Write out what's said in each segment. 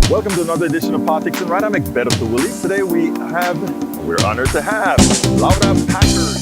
Welcome to another edition of Politics and Right. I'm Egberto Willies. Today we're honored to have Laura Packard.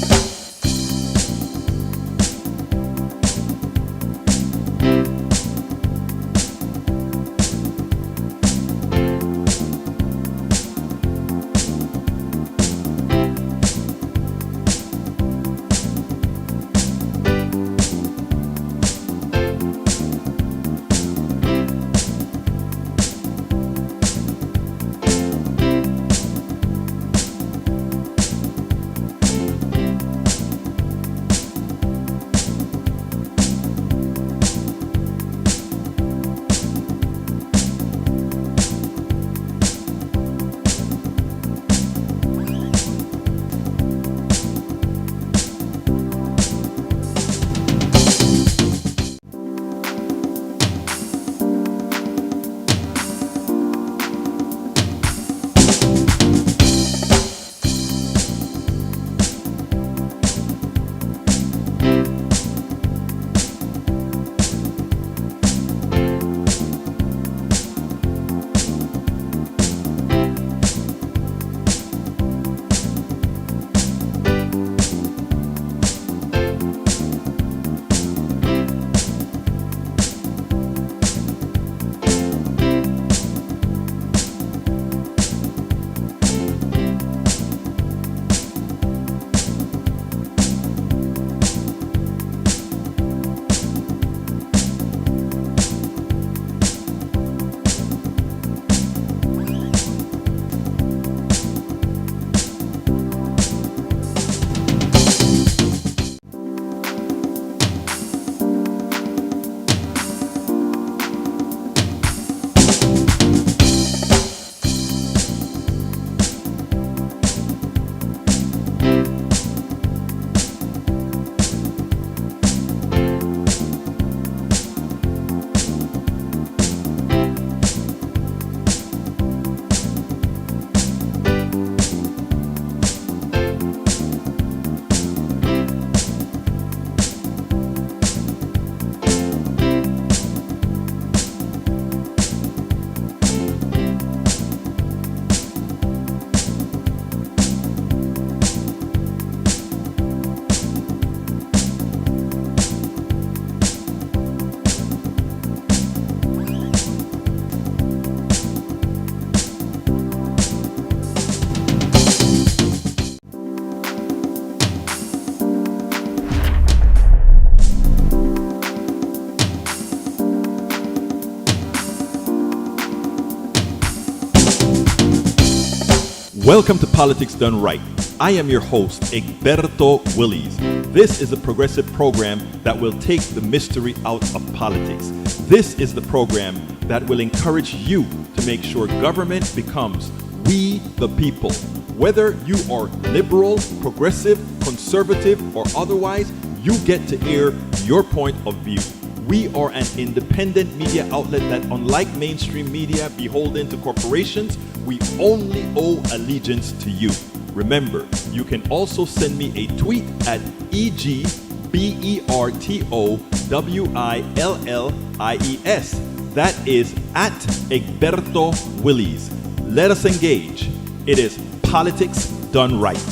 Welcome to Politics Done Right. I am your host, Egberto Willies. This is a progressive program that will take the mystery out of politics. This is the program that will encourage you to make sure government becomes we the people. Whether you are liberal, progressive, conservative, or otherwise, you get to air your point of view. We are an independent media outlet that, unlike mainstream media beholden to corporations, we only owe allegiance to you. Remember, you can also send me a tweet at EGBERTOWILLIES. That is at Egberto Willies. Let us engage. It is Politics Done Right.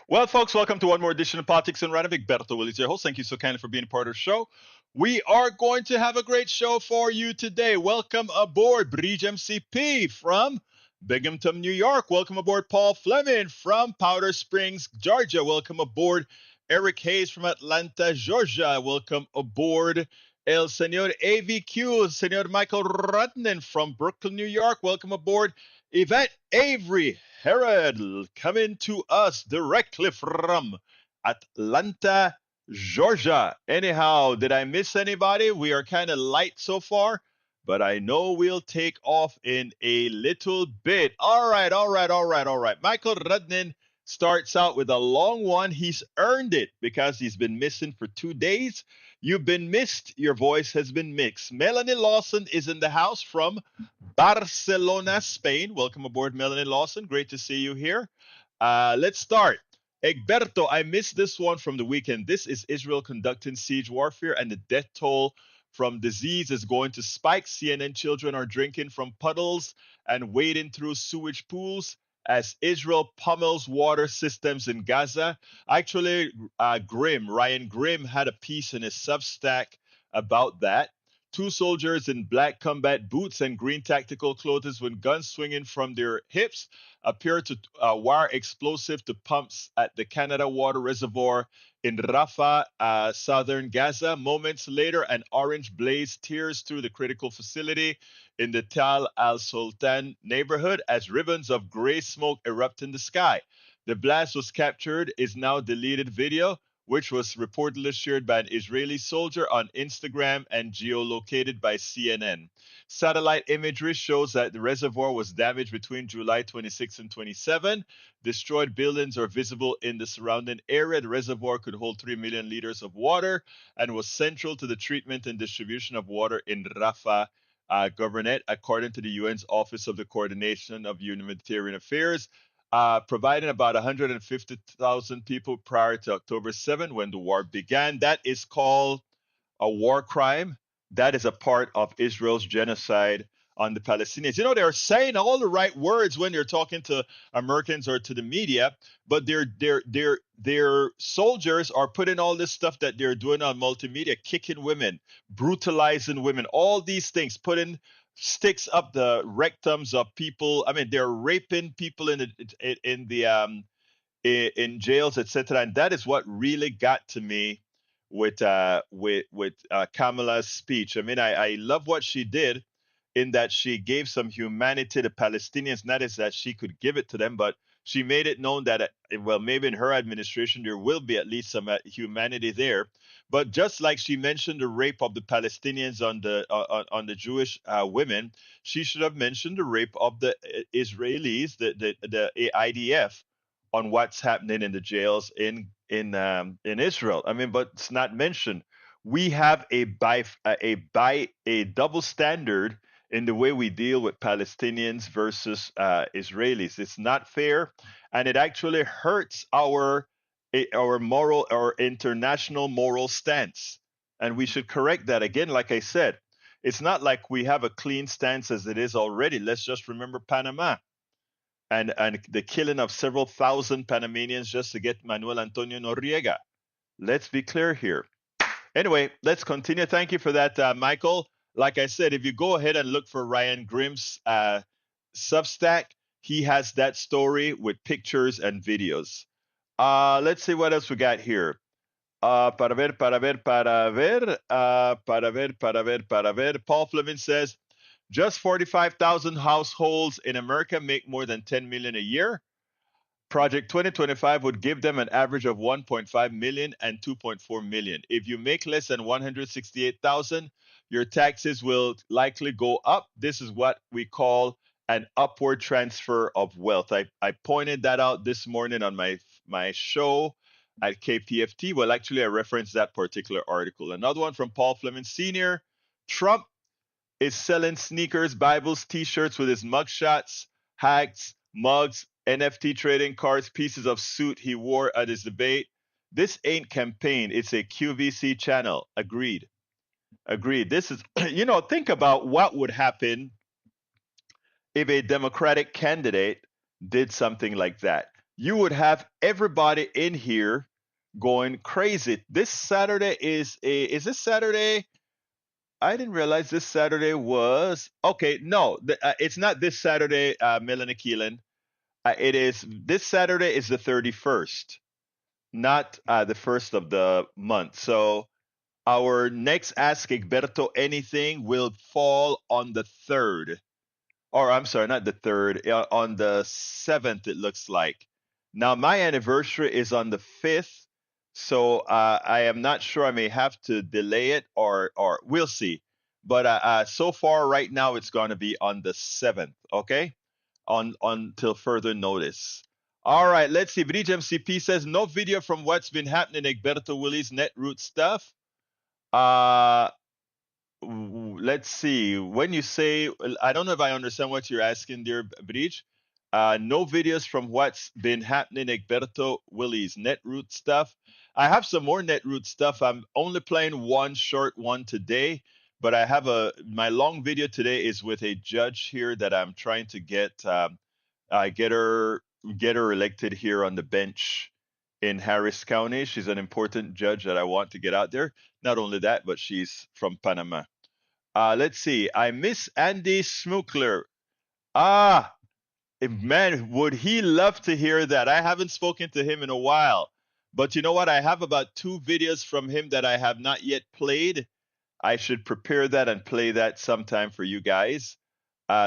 Well, folks, welcome to one more edition of Politics and Right. I'm Egberto Willies, your host. Thank you so kindly for being a part of the show. We are going to have a great show for you today. Welcome aboard Bridge MCP from Binghamton, New York. Welcome aboard Paul Fleming from Powder Springs, Georgia. Welcome aboard Eric Hayes from Atlanta, Georgia. Welcome aboard El Señor AVQ, Señor Michael Rudnan from Brooklyn, New York. Welcome aboard Yvette Avery Herod, coming to us directly from Atlanta, Georgia. Anyhow, did I miss anybody? We are kind of light so far, but I know we'll take off in a little bit. All right. Michael Rudnan starts out with a long one. He's earned it because he's been missing for 2 days. You've been missed. Your voice has been mixed. Melanie Lawson is in the house from Barcelona, Spain. Welcome aboard, Melanie Lawson. Great to see you here. Let's start. Egberto, I missed this one from the weekend. This is Israel conducting siege warfare, and the death toll from disease is going to spike. CNN children are drinking from puddles and wading through sewage pools as Israel pummels water systems in Gaza. Actually, Ryan Grimm had a piece in his Substack about that. Two soldiers in black combat boots and green tactical clothes with guns swinging from their hips appear to wire explosive to pumps at the Canada Water Reservoir in Rafah, southern Gaza. Moments later, an orange blaze tears through the critical facility in the Tal al Sultan neighborhood as ribbons of gray smoke erupt in the sky. The blast was captured, is now deleted video, which was reportedly shared by an Israeli soldier on Instagram and geolocated by CNN. Satellite imagery shows that the reservoir was damaged between July 26 and 27. Destroyed buildings are visible in the surrounding area. The reservoir could hold 3 million liters of water and was central to the treatment and distribution of water in Rafah Governorate, according to the UN's Office of the Coordination of Humanitarian Affairs, providing about 150,000 people prior to October 7 when the war began. That is called a war crime. That is a part of Israel's genocide on the Palestinians. You know, they're saying all the right words when they're talking to Americans or to the media, but their soldiers are putting all this stuff that they're doing on multimedia, kicking women, brutalizing women, all these things, putting sticks up the rectums of people. I mean, they're raping people in jails, etc. And that is what really got to me with Kamala's speech. I mean, I love what she did in that she gave some humanity to Palestinians. Not as that she could give it to them, but she made it known that well, maybe in her administration there will be at least some humanity there. But just like she mentioned the rape of the Palestinians on the Jewish women, she should have mentioned the rape of the Israelis, the IDF, on what's happening in the jails in Israel. I mean, but it's not mentioned. We have a double standard in the way we deal with Palestinians versus Israelis. It's not fair, and it actually hurts our moral, our international moral stance, and we should correct that. Again, like I said, it's not like we have a clean stance as it is already. Let's just remember Panama and the killing of several thousand Panamanians just to get Manuel Antonio Noriega. Let's be clear here. Anyway, let's continue. Thank you for that, Michael. Like I said, if you go ahead and look for Ryan Grimm's Substack, he has that story with pictures and videos. Let's see what else we got here. Para ver. Paul Fleming says, just 45,000 households in America make more than 10 million a year. Project 2025 would give them an average of 1.5 million and 2.4 million. If you make less than 168,000, your taxes will likely go up. This is what we call an upward transfer of wealth. I pointed that out this morning on my show at KPFT. Well, actually, I referenced that particular article. Another one from Paul Fleming Sr. Trump is selling sneakers, Bibles, T-shirts with his mugshots, hats, mugs, NFT trading cards, pieces of suit he wore at his debate. This ain't campaign. It's a QVC channel. Agreed. This is, think about what would happen if a Democratic candidate did something like that. You would have everybody in here going crazy. This Saturday is this Saturday? I didn't realize this Saturday was okay. No, it's not this Saturday, Melanie Keelan. It is this Saturday is the 31st, not the first of the month. So our next Ask Egberto Anything will fall on the 3rd, or I'm sorry, not the 3rd, on the 7th. It looks like. Now my anniversary is on the 5th. So I am not sure. I may have to delay it, or we'll see. But so far, right now, it's going to be on the 7th. Okay, until further notice. All right, let's see. Bridge MCP says no video from what's been happening. Egberto Willis Netroot stuff. Let's see. When you say, I don't know if I understand what you're asking, dear Bridge. No videos from what's been happening, Egberto Willies. Netroot stuff. I have some more Netroot stuff. I'm only playing one short one today, but I have my long video today is with a judge here that I'm trying to get her elected here on the bench in Harris County. She's an important judge that I want to get out there. Not only that, but she's from Panama. Let's see. I miss Andy Smukler. Ah, man, would he love to hear that? I haven't spoken to him in a while. But you know what? I have about 2 videos from him that I have not yet played. I should prepare that and play that sometime for you guys.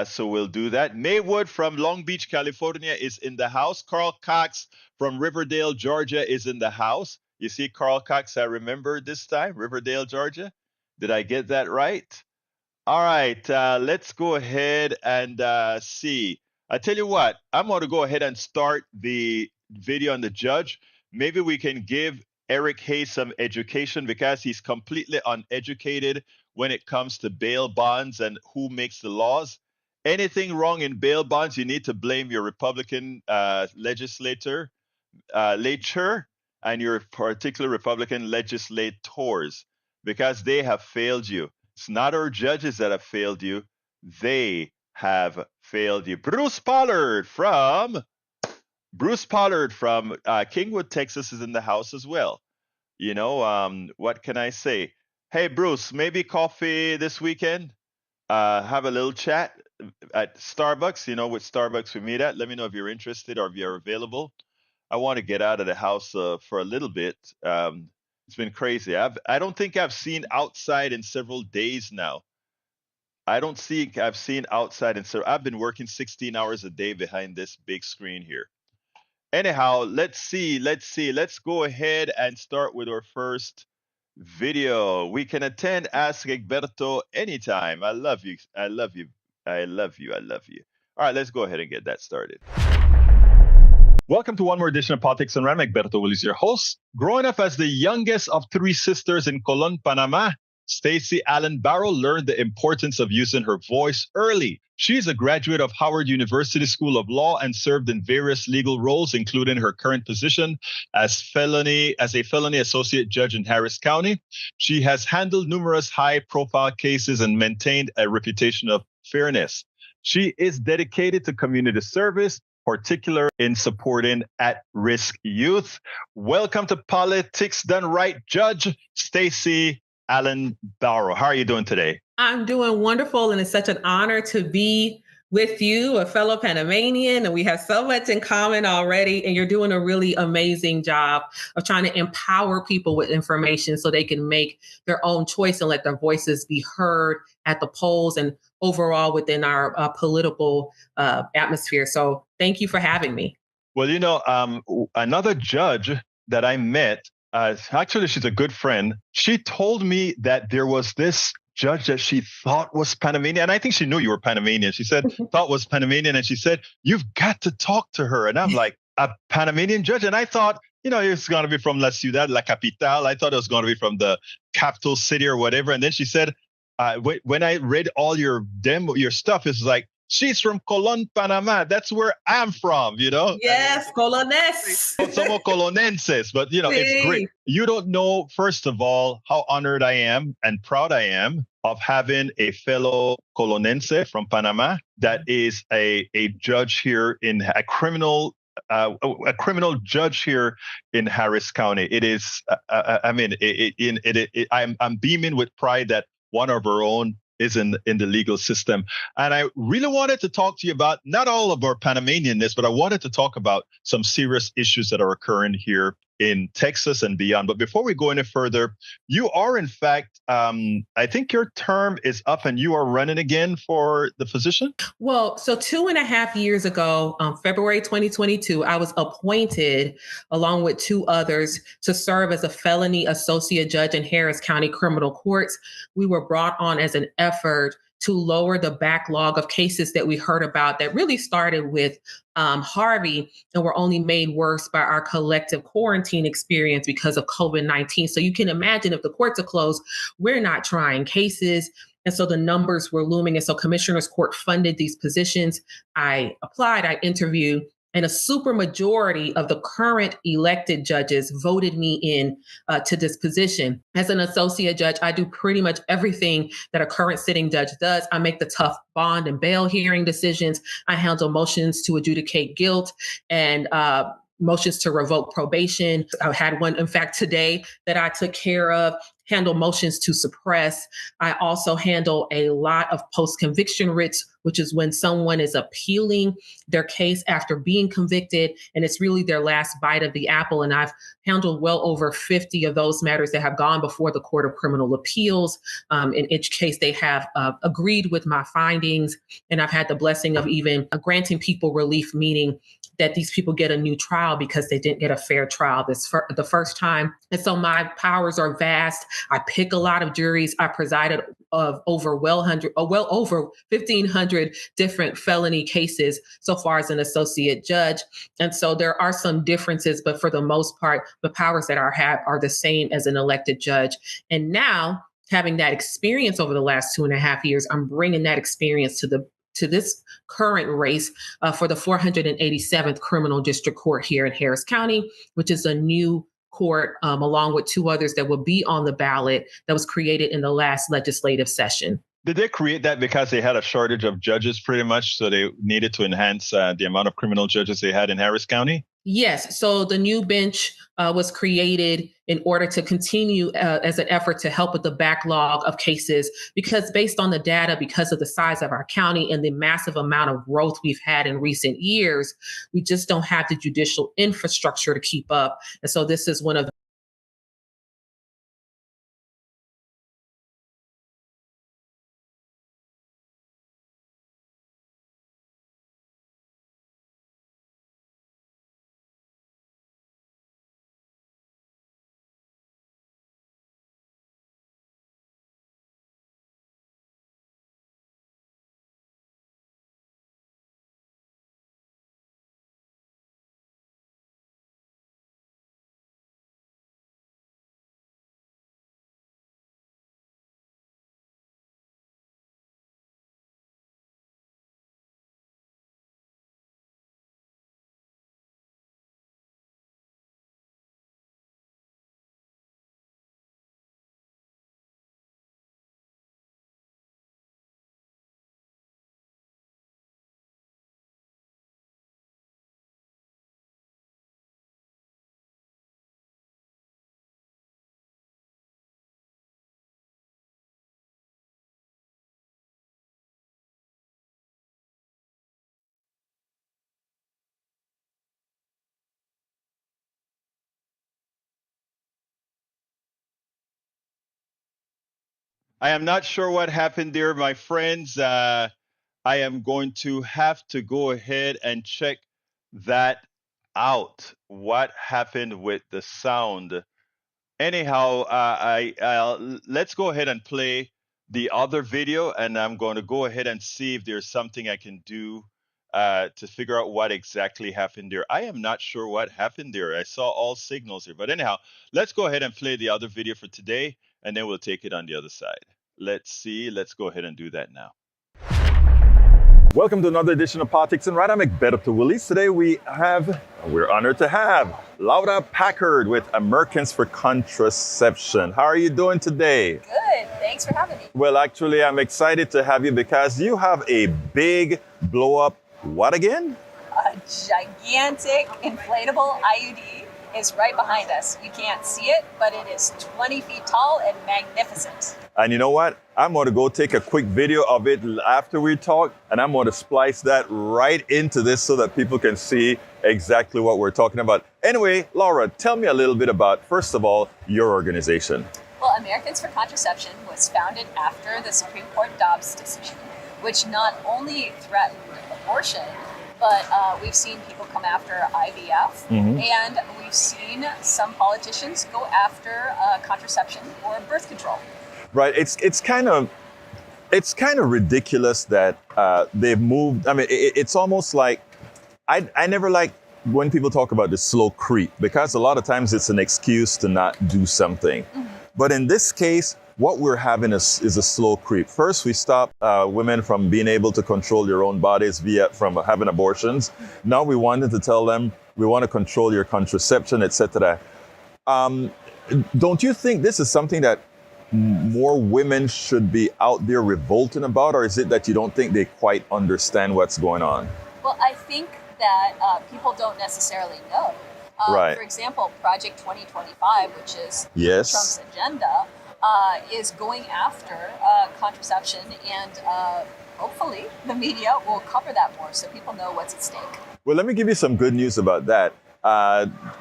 So we'll do that. Maywood from Long Beach, California is in the house. Carl Cox from Riverdale, Georgia is in the house. You see, Carl Cox, I remember this time, Riverdale, Georgia. Did I get that right? All right, let's go ahead and see. I tell you what, I'm going to go ahead and start the video on the judge. Maybe we can give Eric Hayes some education because he's completely uneducated when it comes to bail bonds and who makes the laws. Anything wrong in bail bonds, you need to blame your Republican legislature and your particular Republican legislators because they have failed you. It's not our judges that have failed you. They have failed you. Bruce Pollard from Kingwood, Texas is in the house as well. You know, what can I say? Hey, Bruce, maybe coffee this weekend? Have a little chat at Starbucks. You know, with Starbucks we meet at. Let me know if you're interested or if you're available. I want to get out of the house for a little bit. It's been crazy. I don't think I've seen outside in several days now. I don't think I've seen outside in several. I've been working 16 hours a day behind this big screen here. Anyhow, let's see. Let's go ahead and start with our first video. We can attend Ask Egberto anytime. I love you. I love you. I love you. I love you. All right, let's go ahead and get that started. Welcome to one more edition of Politics and Rhyme. Egberto Will is your host. Growing up as the youngest of 3 sisters in Colon, Panama, Stacy Allen Barrow learned the importance of using her voice early. She is a graduate of Howard University School of Law and served in various legal roles, including her current position as a felony associate judge in Harris County. She has handled numerous high-profile cases and maintained a reputation of fairness. She is dedicated to community service, particular in supporting at-risk youth. Welcome to Politics Done Right, Judge Stacy Allen Barrow. How are you doing today? I'm doing wonderful, and it's such an honor to be with you, a fellow Panamanian, and we have so much in common already, and you're doing a really amazing job of trying to empower people with information so they can make their own choice and let their voices be heard at the polls and overall within our political atmosphere. So thank you for having me. Well, you know, another judge that I met, actually, she's a good friend. She told me that there was this judge that she thought was Panamanian. And I think she knew you were Panamanian. She said, thought was Panamanian. And she said, you've got to talk to her. And I'm like, a Panamanian judge? And I thought, you know, it's going to be from La Ciudad, La Capital. I thought it was going to be from the capital city or whatever. And then she said, when I read all your stuff, it's like, she's from Colon, Panama. That's where I'm from, you know? Yes, Colones. Somos colonenses, but, you know, it's great. You don't know, first of all, how honored I am and proud I am of having a fellow colonense from Panama that is a judge here in a criminal judge here in Harris County. It is, I'm beaming with pride that one of our own is in the legal system. And I really wanted to talk to you about not all of our Panamanianness, but I wanted to talk about some serious issues that are occurring here in Texas and beyond. But before we go any further, you are, in fact, I think your term is up and you are running again for the position? Well, so 2.5 years ago, February 2022, I was appointed along with 2 others to serve as a felony associate judge in Harris County Criminal Courts. We were brought on as an effort to lower the backlog of cases that we heard about that really started with Harvey and were only made worse by our collective quarantine experience because of COVID-19. So you can imagine if the courts are closed, we're not trying cases. And so the numbers were looming. And so Commissioners Court funded these positions. I applied, I interviewed, and a super majority of the current elected judges voted me in to this position. As an associate judge, I do pretty much everything that a current sitting judge does. I make the tough bond and bail hearing decisions. I handle motions to adjudicate guilt and motions to revoke probation. I had one, in fact, today that I took care of. Handle motions to suppress. I also handle a lot of post-conviction writs, which is when someone is appealing their case after being convicted, and it's really their last bite of the apple. And I've handled well over 50 of those matters that have gone before the Court of Criminal Appeals. In each case, they have agreed with my findings, and I've had the blessing of even granting people relief, meaning that these people get a new trial because they didn't get a fair trial the first time. And so my powers are vast. I pick a lot of juries. I presided of well over 1,500 different felony cases so far as an associate judge. And so there are some differences, but for the most part, the powers that I have are the same as an elected judge. And now, having that experience over the last 2.5 years, I'm bringing that experience to this current race for the 487th Criminal District Court here in Harris County, which is a new court, along with two others that will be on the ballot that was created in the last legislative session. Did they create that because they had a shortage of judges pretty much, so they needed to enhance the amount of criminal judges they had in Harris County? Yes. So the new bench was created in order to continue as an effort to help with the backlog of cases, because based on the data, because of the size of our county and the massive amount of growth we've had in recent years, we just don't have the judicial infrastructure to keep up. And so this is one of I am not sure what happened there, my friends. I am going to have to go ahead and check that out. What happened with the sound? Anyhow, let's go ahead and play the other video, and I'm going to go ahead and see if there's something I can do to figure out what exactly happened there. I am not sure what happened there. I saw all signals here, but anyhow, let's go ahead and play the other video for today, and then we'll take it on the other side. Let's see. Let's go ahead and do that now. Welcome to another edition of Politics and Right. I'm Egberto Willis. Today we're honored to have Laura Packard with Americans for Contraception. How are you doing today? Good, thanks for having me. Well, actually, I'm excited to have you because you have a big blow up, what again? A gigantic inflatable IUD is right behind us. You can't see it, but it is 20 feet tall and magnificent. And you know what? I'm going to go take a quick video of it after we talk, and I'm going to splice that right into this so that people can see exactly what we're talking about. Anyway, Laura, tell me a little bit about, first of all, your organization. Well, Americans for Contraception was founded after the Supreme Court Dobbs decision, which not only threatened abortion, but we've seen people come after IVF, and we've seen some politicians go after contraception or birth control. Right. It's kind of ridiculous that they've moved. I mean, it's almost like I never like when people talk about the slow creep, because a lot of times it's an excuse to not do something. But in this case, what we're having is a slow creep. First, we stop women from being able to control their own bodies from having abortions. Now we wanted to tell them we want to control your contraception, etc. Don't you think this is something that more women should be out there revolting about, or is it that you don't think they quite understand what's going on? Well, I think that people don't necessarily know. Right. For example, Project 2025, which is Yes. Trump's agenda, is going after contraception, and hopefully the media will cover that more so people know what's at stake. Well, let me give you some good news about that.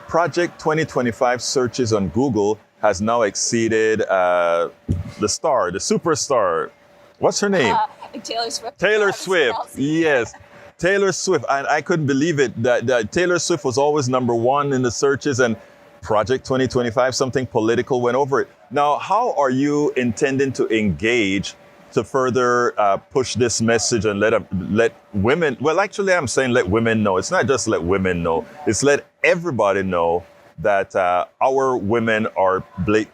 Project 2025 searches on Google has now exceeded the superstar. What's her name? Taylor Swift. Taylor Swift. Yes. Taylor Swift. And I couldn't believe it that Taylor Swift was always number one in the searches, and Project 2025, something political, went over it. Now, how are you intending to engage to further push this message and let women, well, actually, I'm saying let women know. It's not just let women know. It's let everybody know that our women are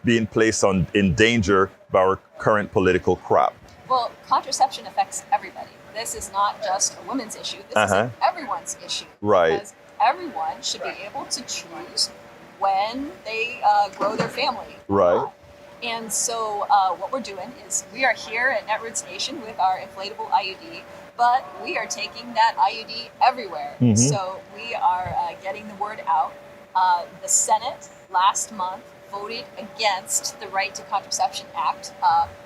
being placed in danger by our current political crap. Well, contraception affects everybody. This is not just a women's issue. This is everyone's issue. Right. Because everyone should be able to choose when they grow their family. Right. And so what we're doing is we are here at Netroots Nation with our inflatable IUD, but we are taking that IUD everywhere. Mm-hmm. So we are getting the word out. The Senate last month voted against the Right to Contraception Act.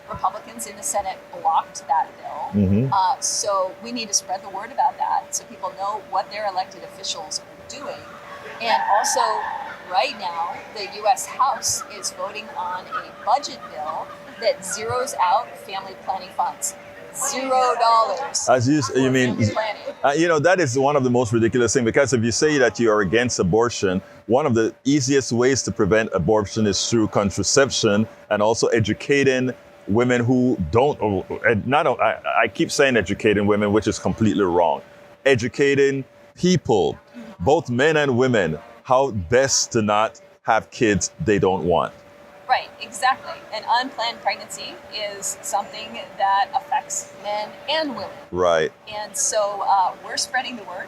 Republicans in the Senate blocked that bill. Mm-hmm. So we need to spread the word about that so people know what their elected officials are doing. And also, right now, the U.S. House is voting on a budget bill that zeroes out family planning funds. $0. As you mean, family planning. That is one of the most ridiculous things, because if you say that you are against abortion, one of the easiest ways to prevent abortion is through contraception and also educating women who don't, I keep saying educating women, which is completely wrong. Educating people, both men and women, how best to not have kids they don't want. Right, exactly. And unplanned pregnancy is something that affects men and women. Right. And so we're spreading the word.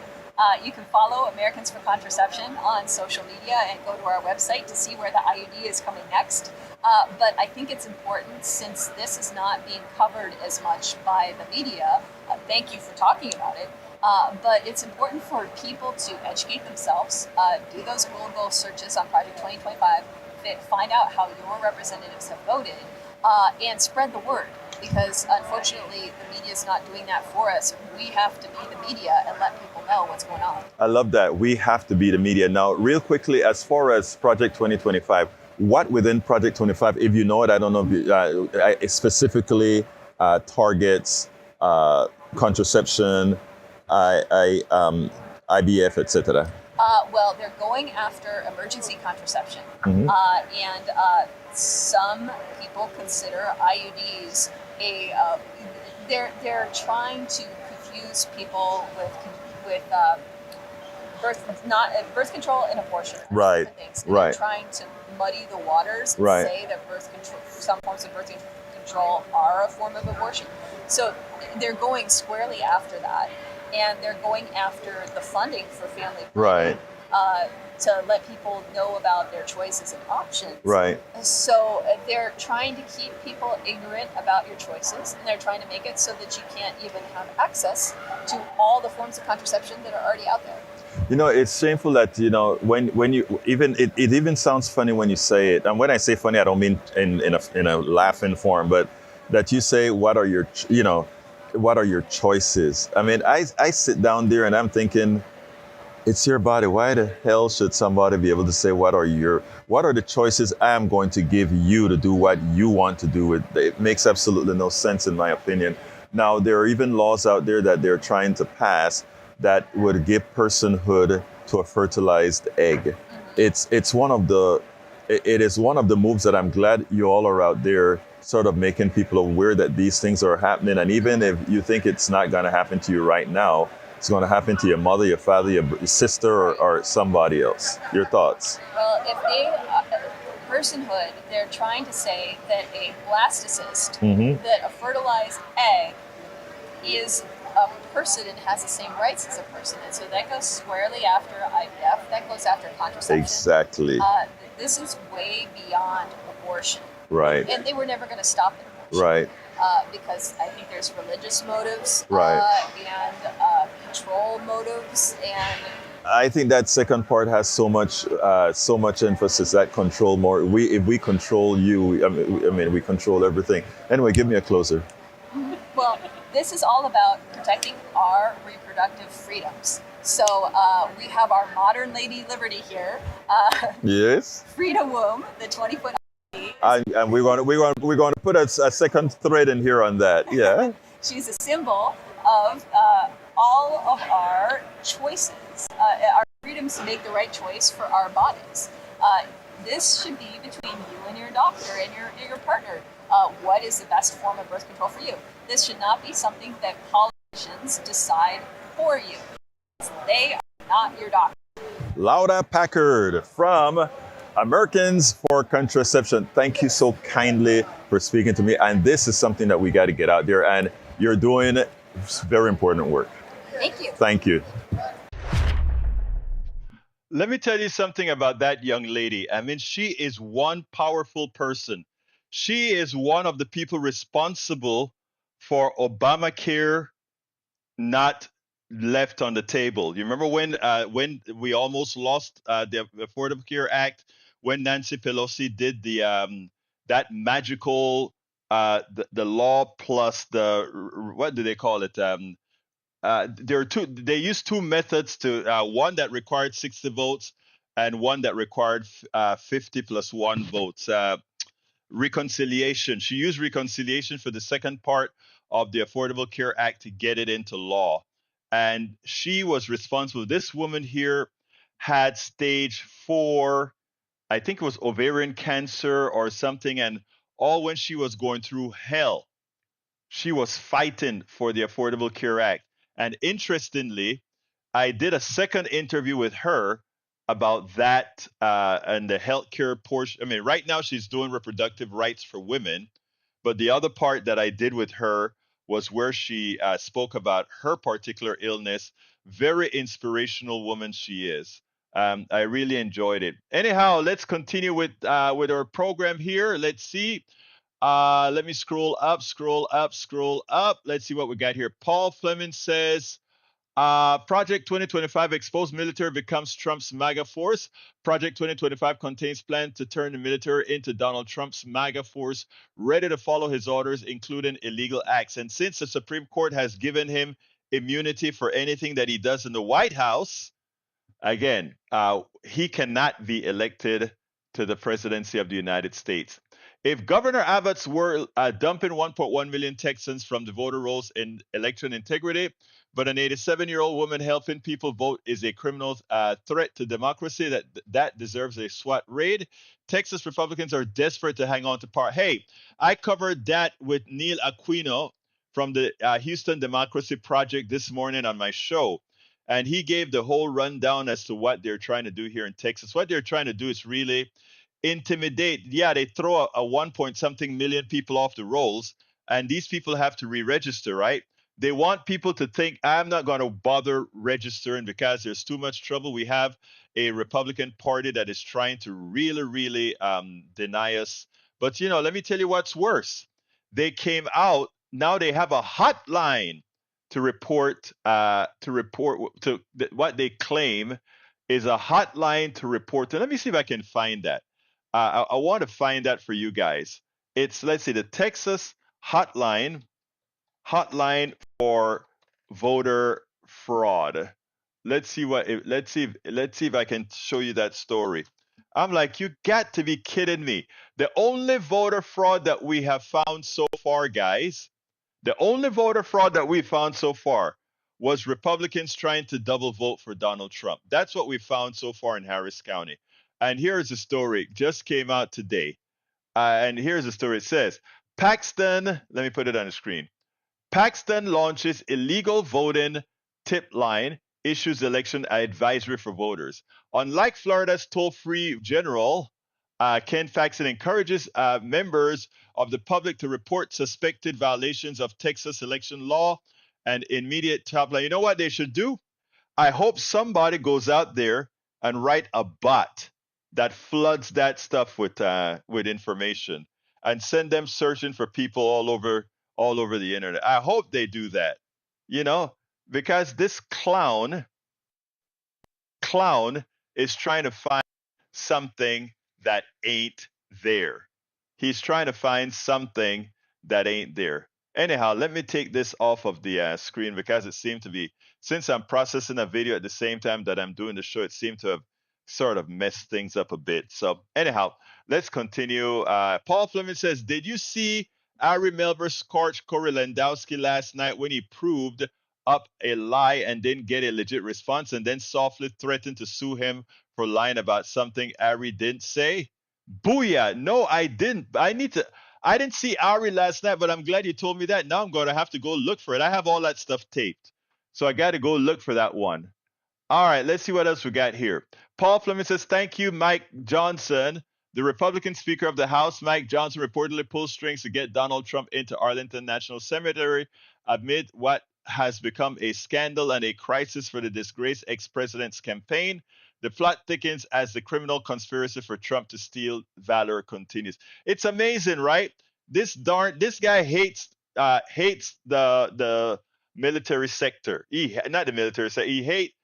You can follow Americans for Contraception on social media and go to our website to see where the IUD is coming next. But I think it's important, since this is not being covered as much by the media. Thank you for talking about it. But it's important for people to educate themselves, do those Google searches on Project 2025, find out how your representatives have voted, and spread the word. Because unfortunately, the media is not doing that for us. We have to be the media and let people know what's going on. I love that. We have to be the media. Now, real quickly, as far as Project 2025, what within Project 25, if you know it, I don't know if it specifically targets contraception, IVF, etc. Well, they're going after emergency contraception. Mm-hmm. And some people consider IUDs they're trying to confuse people with birth control and abortion. Right. Things. Right. They're trying to muddy the waters and Right. say that some forms of birth control are a form of abortion. So they're going squarely after that, and they're going after the funding for family planning. Right. To let people know about their choices and options. Right. So they're trying to keep people ignorant about your choices, and they're trying to make it so that you can't even have access to all the forms of contraception that are already out there. It's shameful that, when you even, it even sounds funny when you say it. And when I say funny, I don't mean in a laughing form, but that you say, what are your choices? I mean, I sit down there and I'm thinking, it's your body. Why the hell should somebody be able to say, what are the choices I am going to give you to do what you want to do with? It makes absolutely no sense, in my opinion. Now, there are even laws out there that they're trying to pass that would give personhood to a fertilized egg. It is one of the moves that I'm glad you all are out there sort of making people aware that these things are happening. And even if you think it's not going to happen to you right now, it's going to happen to your mother, your father, your sister, or somebody else. Your thoughts? Well, if they personhood, they're trying to say that a blastocyst, Mm-hmm. that a fertilized egg, is a person and has the same rights as a person. And so that goes squarely after IVF, that goes after contraception. Exactly. This is way beyond abortion. Right. And they were never going to stop it. Right. Because I think there's religious motives Right. and control motives, and I think that second part has so much emphasis. That control more. If we control you, I mean, we control everything. Anyway, give me a closer. well, this is all about protecting our reproductive freedoms. So we have our modern Lady Liberty here, Yes. Frida Womb, the 20-foot. And we're going to put a second thread in here on that. Yeah. She's a symbol of all of our choices, our freedoms to make the right choice for our bodies. This should be between you and your doctor and your partner. What is the best form of birth control for you? This should not be something that politicians decide for you. They are not your doctor. Laura Packard from Americans for Contraception. Thank you so kindly for speaking to me. And this is something that we got to get out there. And you're doing very important work. Thank you. Thank you. Let me tell you something about that young lady. I mean, she is one powerful person. She is one of the people responsible for Obamacare not left on the table. You remember when we almost lost the Affordable Care Act, when Nancy Pelosi did that magical the law plus the what do they call it? There are two. They used two methods to one that required 60 votes and one that required 50 plus one votes. Reconciliation. She used reconciliation for the second part of the Affordable Care Act to get it into law. And she was responsible. This woman here had stage 4, I think it was ovarian cancer or something, and all when she was going through hell, she was fighting for the Affordable Care Act. And interestingly, I did a second interview with her about that and the healthcare portion. I mean, right now she's doing reproductive rights for women, but the other part that I did with her was where she spoke about her particular illness. Very inspirational woman she is. I really enjoyed it. Anyhow, let's continue with our program here. Let's see. Let me scroll up, scroll up, scroll up. Let's see what we got here. Paul Fleming says, Project 2025 exposed military becomes Trump's MAGA force. Project 2025 contains plans to turn the military into Donald Trump's MAGA force, ready to follow his orders, including illegal acts. And since the Supreme Court has given him immunity for anything that he does in the White House, again, he cannot be elected to the presidency of the United States. If Governor Abbott's were dumping 1.1 million Texans from the voter rolls in election integrity, but an 87-year-old woman helping people vote is a criminal threat to democracy that deserves a SWAT raid, Texas Republicans are desperate to hang on to power. Hey, I covered that with Neil Aquino from the Houston Democracy Project this morning on my show. And he gave the whole rundown as to what they're trying to do here in Texas. What they're trying to do is really intimidate. Yeah, they throw a 1 point something million people off the rolls, and these people have to re-register, right? They want people to think, I'm not going to bother registering because there's too much trouble. We have a Republican Party that is trying to really, really deny us. But, let me tell you what's worse. They came out, now they have a hotline to report what they claim is a hotline to report. And let me see if I can find that. I want to find that for you guys. It's, let's see, the Texas hotline for voter fraud. Let's see if I can show you that story. I'm like, you got to be kidding me. The only voter fraud that we have found so far, guys, the only voter fraud that we found so far was Republicans trying to double vote for Donald Trump. That's what we found so far in Harris County. And here's the story. Just came out today. And here's the story. It says, Paxton, let me put it on the screen. Paxton launches illegal voting tip line, issues election advisory for voters. Unlike Florida's toll-free general, Ken Faxon encourages members of the public to report suspected violations of Texas election law and immediate top line. You know what they should do? I hope somebody goes out there and write a bot that floods that stuff with information and send them searching for people all over the internet. I hope they do that, you know, because this clown is trying to find something that ain't there. He's trying to find something that ain't there. Anyhow, let me take this off of the screen because it seemed to be, since I'm processing a video at the same time that I'm doing the show, it seemed to have sort of messed things up a bit. So, anyhow, let's continue. Paul Fleming says, did you see Ari Melber scorch Corey Landowski last night when he proved up a lie and didn't get a legit response and then softly threatened to sue him for lying about something Ari didn't say? Booyah. No, I didn't. I didn't see Ari last night, but I'm glad you told me that. Now I'm going to have to go look for it. I have all that stuff taped. So I got to go look for that one. All right, let's see what else we got here. Paul Fleming says, thank you, Mike Johnson. The Republican Speaker of the House, Mike Johnson, reportedly pulled strings to get Donald Trump into Arlington National Cemetery amid what has become a scandal and a crisis for the disgraced ex-president's campaign. The plot thickens as the criminal conspiracy for Trump to steal valor continues. It's amazing, right? This guy hates the military sector. Not the military sector. He hates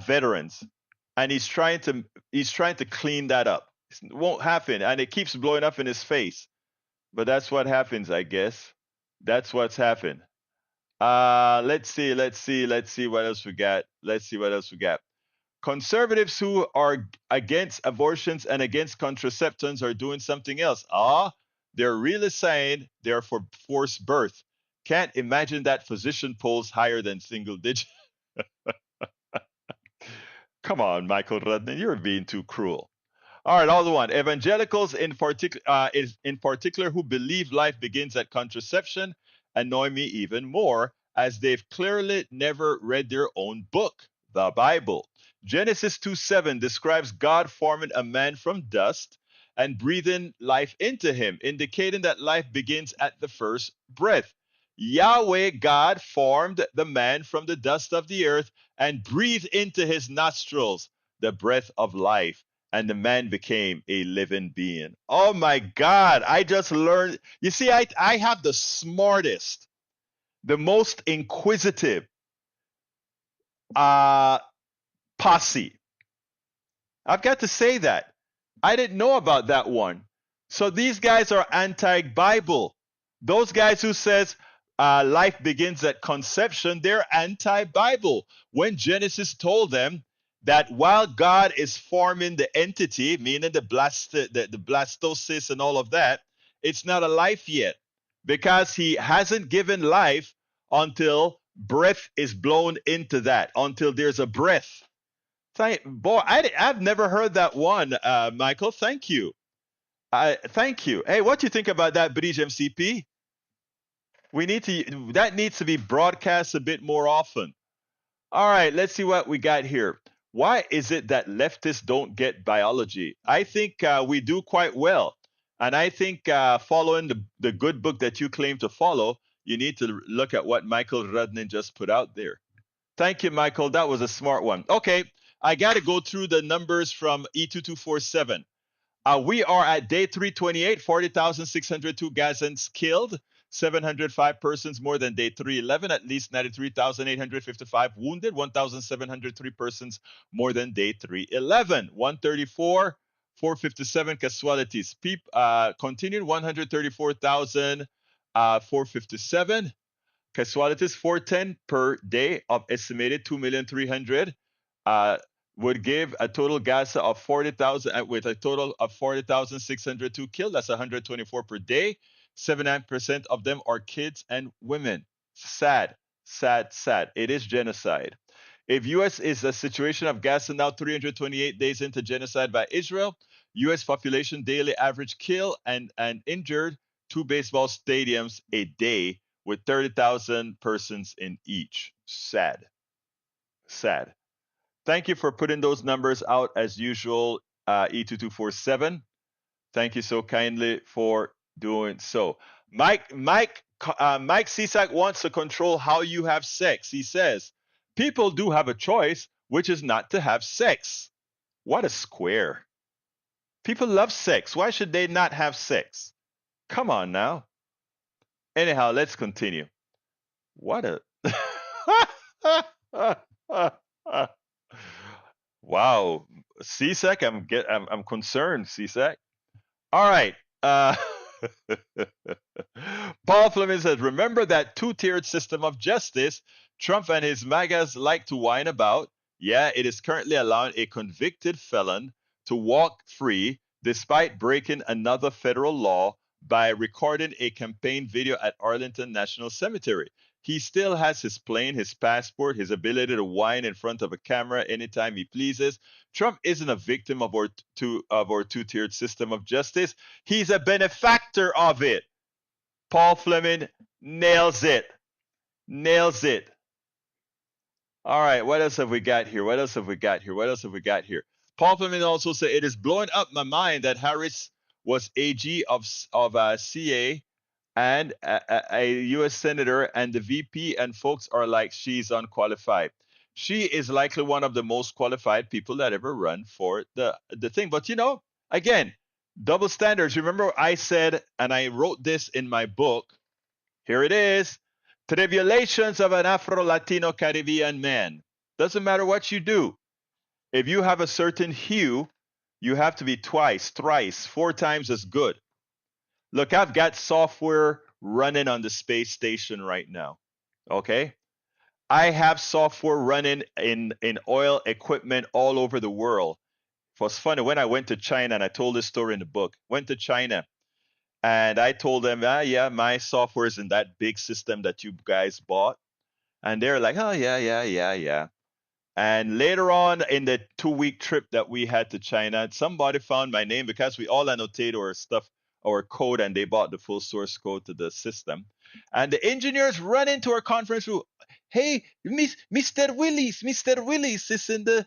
veterans, and he's trying to clean that up. It won't happen, and it keeps blowing up in his face. But that's what happens, I guess. That's what's happened. Let's see what else we got. Conservatives who are against abortions and against contraceptives are doing something else. They're really saying they're for forced birth. Can't imagine that physician polls higher than single digit. Come on, Michael Rudnan, you're being too cruel. All right, all the one. Evangelicals in particular who believe life begins at conception annoy me even more, as they've clearly never read their own book, the Bible. Genesis 2:7 describes God forming a man from dust and breathing life into him, indicating that life begins at the first breath. Yahweh God formed the man from the dust of the earth and breathed into his nostrils the breath of life, and the man became a living being. Oh my God, I just learned. You see, I have the smartest, the most inquisitive posse. I've got to say that. I didn't know about that one. So these guys are anti-Bible. Those guys who says life begins at conception, they're anti-Bible. When Genesis told them that while God is forming the entity, meaning the blastocyst and all of that, it's not a life yet, because he hasn't given life until breath is blown into that, until there's a breath. I've never heard that one, Michael. Thank you. Thank you. Hey, what do you think about that, Bridge MCP? That needs to be broadcast a bit more often. All right, let's see what we got here. Why is it that leftists don't get biology? I think we do quite well. And I think following the good book that you claim to follow, you need to look at what Michael Rudnin just put out there. Thank you, Michael. That was a smart one. Okay, I got to go through the numbers from E2247. We are at day 328, 40,602 Gazans killed, 705 persons more than day 311, at least 93,855 wounded, 1,703 persons more than day 311, 134, 457 casualties. Continued 134,457 casualties, 410 per day of estimated 2,300,000. Would give a total Gaza of 40,000, with a total of 40,602 killed. That's 124 per day. 79% of them are kids and women. Sad, sad, sad. It is genocide. If U.S. is a situation of Gaza now 328 days into genocide by Israel, U.S. population daily average kill and injured 2 baseball stadiums a day with 30,000 persons in each. Sad. Sad. Thank you for putting those numbers out as usual, E2247. Thank you so kindly for doing so. Mike Cisak wants to control how you have sex. He says, people do have a choice, which is not to have sex. What a square. People love sex. Why should they not have sex? Come on now. Anyhow, let's continue. What a wow. CSEC, I'm concerned, CSEC. All right. Paul Fleming says, remember that two-tiered system of justice Trump and his MAGAs like to whine about? Yeah, it is currently allowing a convicted felon to walk free despite breaking another federal law by recording a campaign video at Arlington National Cemetery. He still has his plane, his passport, his ability to whine in front of a camera anytime he pleases. Trump isn't a victim of our two-tiered system of justice. He's a benefactor of it. Paul Fleming nails it. Nails it. All right, what else have we got here? What else have we got here? What else have we got here? Paul Fleming also said, it is blowing up my mind that Harris was AG of CA and a U.S. senator, and the VP and folks are like, she's unqualified. She is likely one of the most qualified people that ever run for the thing. But again, double standards. Remember, I said, and I wrote this in my book. Here it is. Tribulations of an Afro-Latino Caribbean man. Doesn't matter what you do. If you have a certain hue, you have to be twice, thrice, 4 times as good. Look, I've got software running on the space station right now. Okay? I have software running in oil equipment all over the world. It was funny when I went to China, and I told this story in the book. Went to China, and I told them, yeah, my software is in that big system that you guys bought. And they're like, oh, yeah. And later on in the 2-week trip that we had to China, somebody found my name because we all annotate our stuff, our code, and they bought the full source code to the system. And the engineers run into our conference room. Hey, Mr. Willis is in the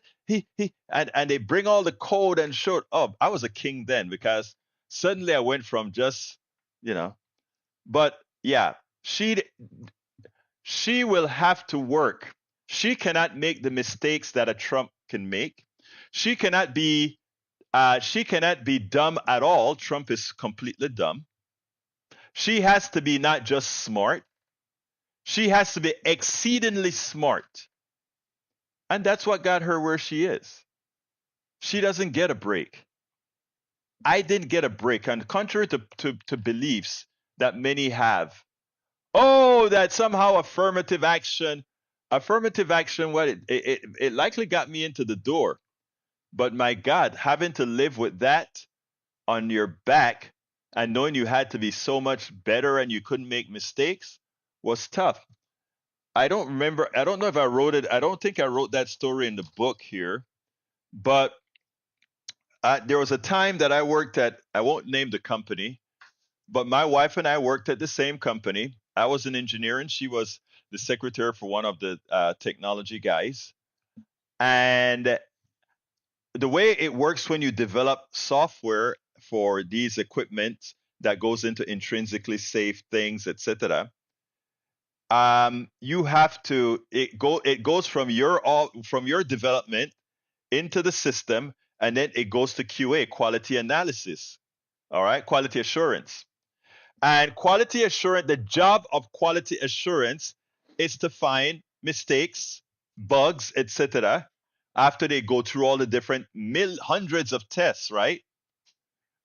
and they bring all the code and showed up. I was a king then because suddenly I went from just, but yeah, she will have to work. She cannot make the mistakes that a Trump can make. She cannot be dumb at all. Trump is completely dumb. She has to be not just smart. She has to be exceedingly smart. And that's what got her where she is. She doesn't get a break. I didn't get a break, and contrary to beliefs that many have. Oh, that somehow affirmative action, what it likely got me into the door. But my God, having to live with that on your back and knowing you had to be so much better and you couldn't make mistakes was tough. I don't know if I wrote it. I don't think I wrote that story in the book here, but there was a time that I worked at, I won't name the company, but my wife and I worked at the same company. I was an engineer and she was the secretary for one of the technology guys. And the way it works when you develop software for these equipment that goes into intrinsically safe things, etc., you have to it goes from your development into the system, and then it goes to QA, quality analysis. All right, quality assurance. And quality assurance, the job of quality assurance is to find mistakes, bugs, etc., after they go through all the different hundreds of tests, right?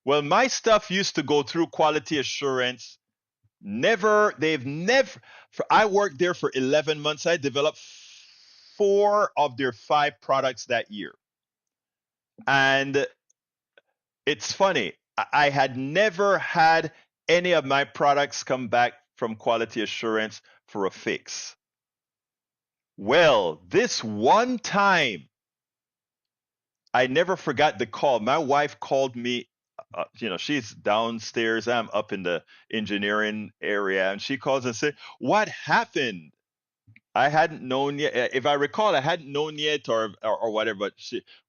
Well, my stuff used to go through quality assurance. I worked there for 11 months. I developed 4 of their 5 products that year. And it's funny, I had never had any of my products come back from quality assurance for a fix. Well, this one time, I never forgot the call. My wife called me. She's downstairs. I'm up in the engineering area, and she calls and said, "What happened?" I hadn't known yet. If I recall, I hadn't known yet, or whatever. But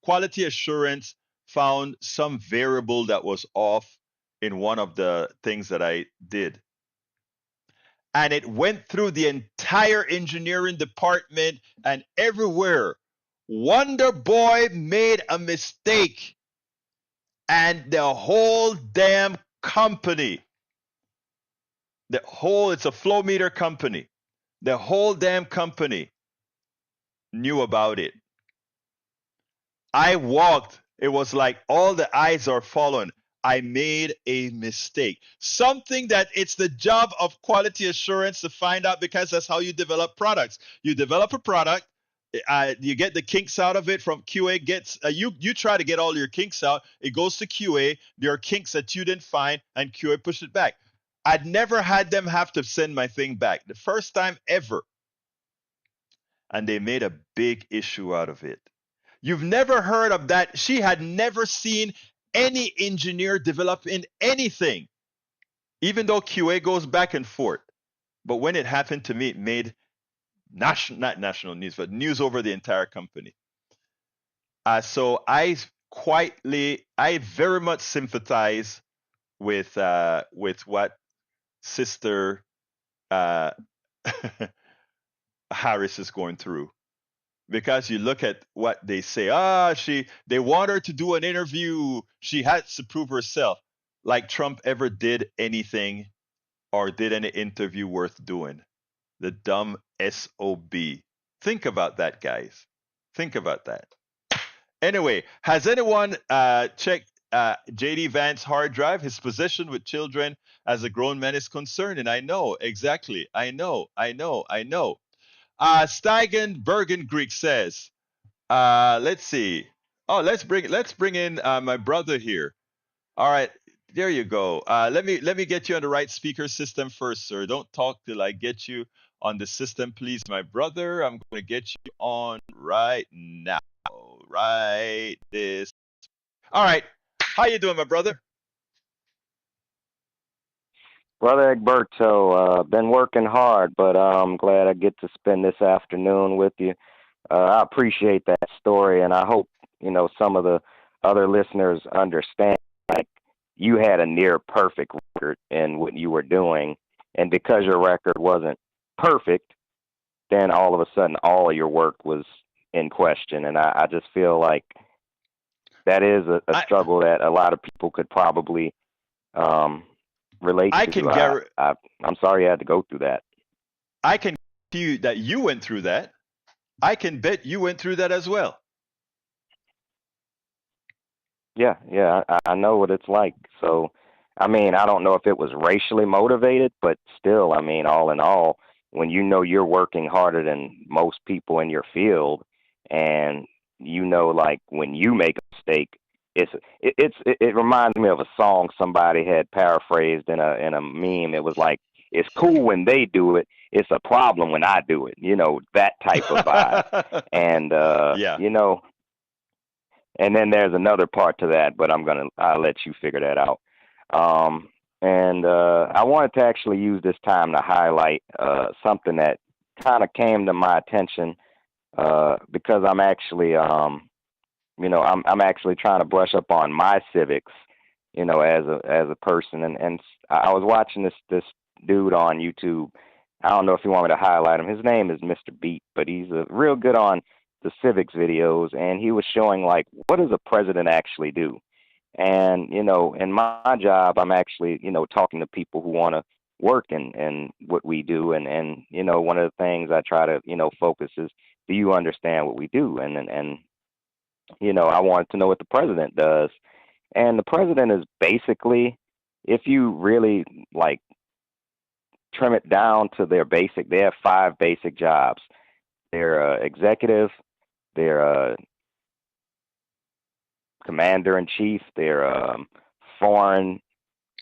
quality assurance found some variable that was off in one of the things that I did. And it went through the entire engineering department and everywhere. Wonder Boy made a mistake, and the whole damn company, it's a flow meter company, the whole damn company knew about it. I walked, it was like all the eyes are following. I made a mistake. Something that it's the job of quality assurance to find out, because that's how you develop products. You develop a product, you get the kinks out of it from QA. You try to get all your kinks out. It goes to QA. There are kinks that you didn't find, and QA pushed it back. I'd never had them have to send my thing back. The first time ever. And they made a big issue out of it. You've never heard of that. She had never seen any engineer develop in anything, even though QA goes back and forth. But when it happened to me, it made not national news, but news over the entire company. So I very much sympathize with what Sister Harris is going through. Because you look at what they say, they want her to do an interview. She has to prove herself. Like Trump ever did anything or did any interview worth doing. The dumb SOB. Think about that, guys. Think about that. Anyway, has anyone checked J.D. Vance's hard drive? His position with children as a grown man is concerned. And I know, exactly. I know. Steigen Bergen Greek says, let's see. Oh, let's bring in my brother here. All right, there you go. Let me get you on the right speaker system first, sir. Don't talk till I get you on the system, please, my brother. I'm going to get you on right now. Right this. All right. How you doing, my brother? Brother Egberto, been working hard, but I'm glad I get to spend this afternoon with you. I appreciate that story, and I hope, some of the other listeners understand, like, you had a near perfect record in what you were doing, and because your record wasn't perfect, then all of a sudden all of your work was in question, and I just feel like that is a struggle that a lot of people could probably relate to. I'm sorry you had to go through that. I can tell you that you went through that. I can bet you went through that as well. Yeah, I know what it's like. So, I don't know if it was racially motivated, but still, all in all, when you're working harder than most people in your field, and like when you make a mistake, it reminds me of a song somebody had paraphrased in a meme. It was like, it's cool when they do it, it's a problem when I do it. That type of vibe. And yeah. And then there's another part to that, but I'll let you figure that out. And I wanted to actually use this time to highlight something that kind of came to my attention because I'm actually I'm actually trying to brush up on my civics, as a person. And I was watching this dude on YouTube. I don't know if you want me to highlight him. His name is Mr. Beat, but he's real good on the civics videos. And he was showing, like, what does a president actually do? And, in my job, I'm actually, talking to people who want to work in what we do. And, one of the things I try to, focus is, do you understand what we do? And I wanted to know what the president does. And the president is basically, if you really like trim it down to they have 5 basic jobs. They're executive, they're commander-in-chief, they're foreign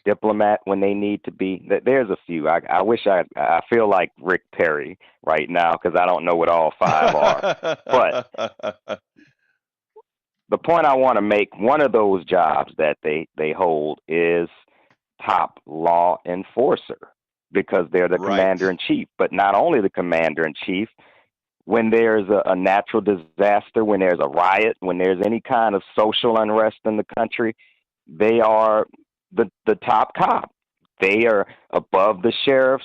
diplomat when they need to be. There's a few. I wish I feel like Rick Perry right now because I don't know what all 5 are. But the point I want to make, one of those jobs that they hold is top law enforcer because they're the commander-in-chief. But not only the commander-in-chief, when there's a natural disaster, when there's a riot, when there's any kind of social unrest in the country, they are the top cop. They are above the sheriffs.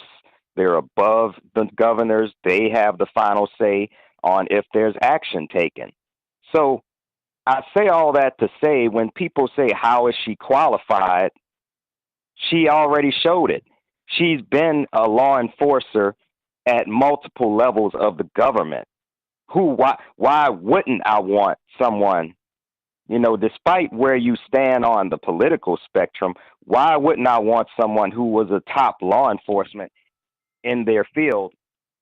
They're above the governors. They have the final say on if there's action taken. So I say all that to say, when people say, how is she qualified? She already showed it. She's been a law enforcer at multiple levels of the government. Why wouldn't I want someone, despite where you stand on the political spectrum, why wouldn't I want someone who was a top law enforcement in their field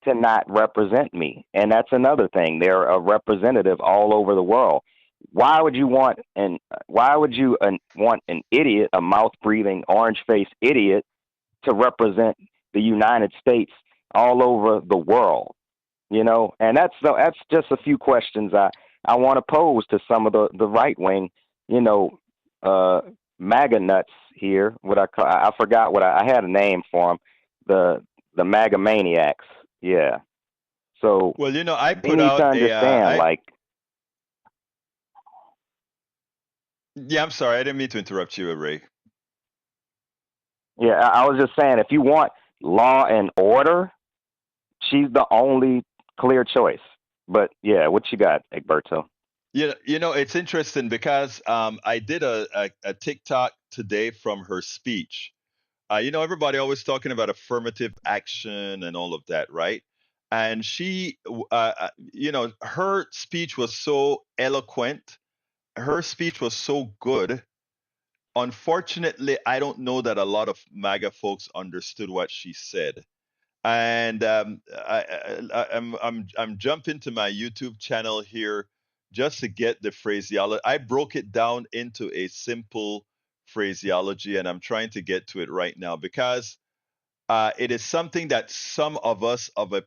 to not represent me? And that's another thing. They're a representative all over the world. Why would you want an idiot, a mouth breathing, orange faced idiot, to represent the United States all over the world? And that's just a few questions I want to pose to some of the right wing, MAGA nuts here. I forgot what I had a name for them. The MAGA maniacs. Yeah. So Well, I they put need to out understand, yeah, I'm sorry, I didn't mean to interrupt you, Ray. yeah, I was just saying, if you want law and order, she's the only clear choice. But yeah, what you got, Egberto? It's interesting because I did a TikTok today from her speech. Everybody always talking about affirmative action and all of that, right? And she, her speech was so eloquent. Her speech was so good. Unfortunately, I don't know that a lot of MAGA folks understood what she said. And I'm jumping to my YouTube channel here just to get the phraseology. I broke it down into a simple phraseology, and I'm trying to get to it right now because it is something that some of us of a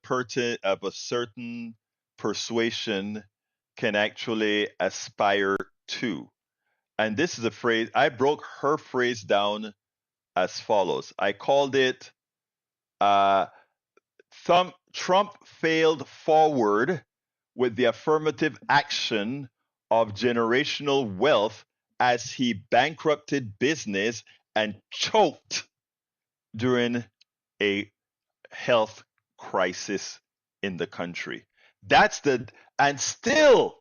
certain persuasion can actually aspire to. And this is a phrase. I broke her phrase down as follows. I called it. Uh, Trump failed forward with the affirmative action of generational wealth as he bankrupted business and choked during a health crisis in the country. That's the and still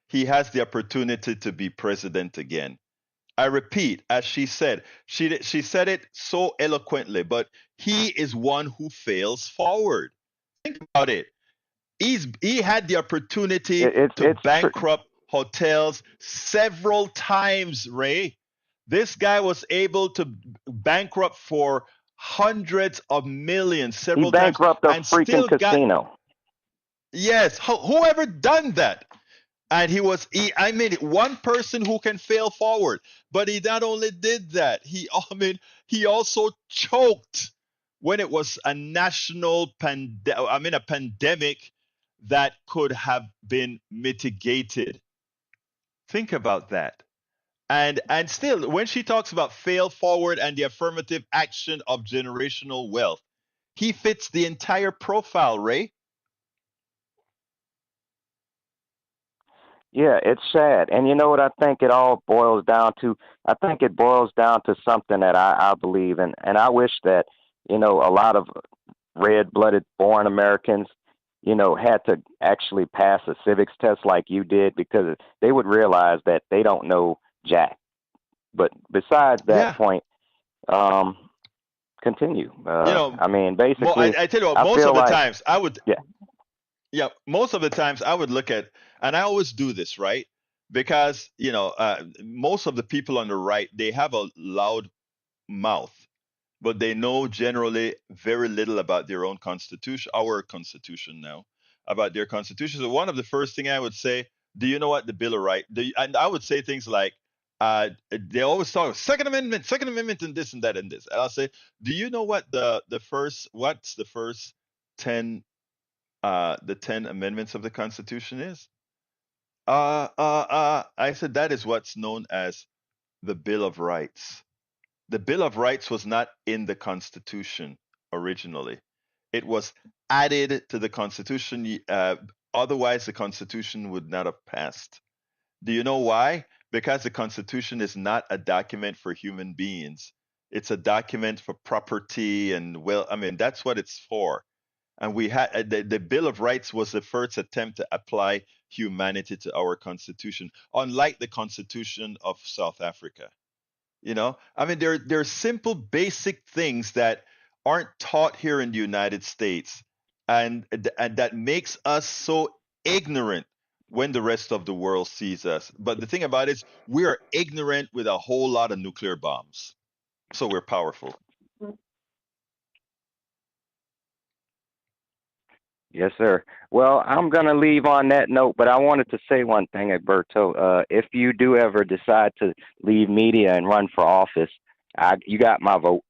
he has the opportunity to be president again. I repeat, as she said, she said it so eloquently, but he is one who fails forward. Think about it. He had the opportunity to It's true. bankrupt hotels several times, Ray. This guy was able to bankrupt for hundreds of millions He several times bankrupted a and freaking still got, casino. yes, whoever done that? And I mean, one person who can fail forward, but he not only did that, he also choked when it was a a pandemic that could have been mitigated. Think about that. And still, when she talks about fail forward and the affirmative action of generational wealth, he fits the entire profile, Ray. Yeah, it's sad. And you know what I think it all boils down to? I think it boils down to something that I believe in. And I wish that, a lot of red blooded born Americans, had to actually pass a civics test like you did, because they would realize that they don't know jack. But besides that Yeah. point, um, continue. You know, I mean, basically, I tell you what, I most feel of the like, times I would, yeah, yeah, most of the times I would look at, and I always do this, right? Because, most of the people on the right, they have a loud mouth, but they know generally very little about their own constitution, our constitution now, about their constitution. So one of the first thing I would say, do you know what the Bill of Rights? And I would say things like, they always talk Second Amendment, and this and that and this. And I'll say, do you know what what's the first 10 the 10 amendments of the Constitution is? I said that is what's known as the Bill of Rights. The Bill of Rights was not in the Constitution originally. It was added to the Constitution. Otherwise, the Constitution would not have passed. Do you know why? because the Constitution is not a document for human beings. It's a document for property and, well, I mean, that's what it's for. And we had the Bill of Rights was the first attempt to apply humanity to our Constitution, unlike the Constitution of South Africa. I mean, there are simple, basic things that aren't taught here in the United States, and that makes us so ignorant when the rest of the world sees us. But the thing about it is, we are ignorant with a whole lot of nuclear bombs, so we're powerful. Yes, sir. Well, I'm going to leave on that note, but I wanted to say one thing, Alberto. If you do ever decide to leave media and run for office, you got my vote.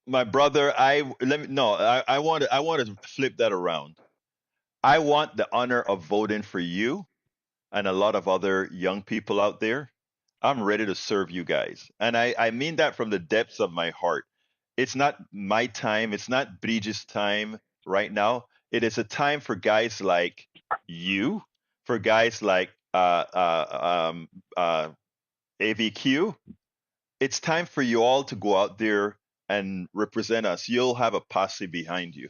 My brother, I want to flip that around. I want the honor of voting for you and a lot of other young people out there. I'm ready to serve you guys. And I mean that from the depths of my heart. It's not my time, it's not Bridges' time right now. It is a time for guys like you, for guys like AVQ. It's time for you all to go out there and represent us. You'll have a posse behind you.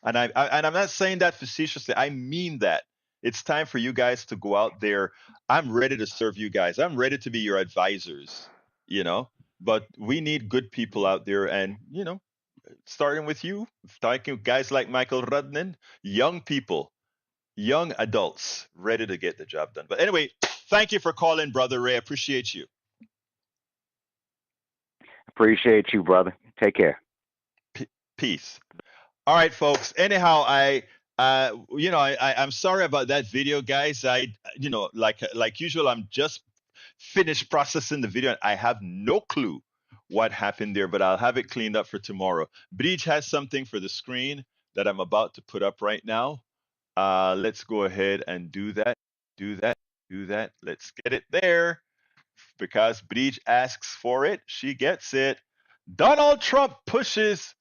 And I'm not saying that facetiously. I mean that. It's time for you guys to go out there. I'm ready to serve you guys. I'm ready to be your advisors, you know. But we need good people out there, and starting with you, talking guys like Michael Rudnin, young people, young adults, ready to get the job done. But anyway, thank you for calling, Brother Ray. I appreciate you. Appreciate you, brother. Take care. Peace. All right, folks. Anyhow, I'm sorry about that video, guys. Like usual, I'm just finished processing the video, and I have no clue what happened there, but I'll have it cleaned up for tomorrow. Breach has something for the screen that I'm about to put up right now. Let's go ahead and do that. Do that. Do that. Let's get it there. Because Breach asks for it, she gets it. Donald Trump pushes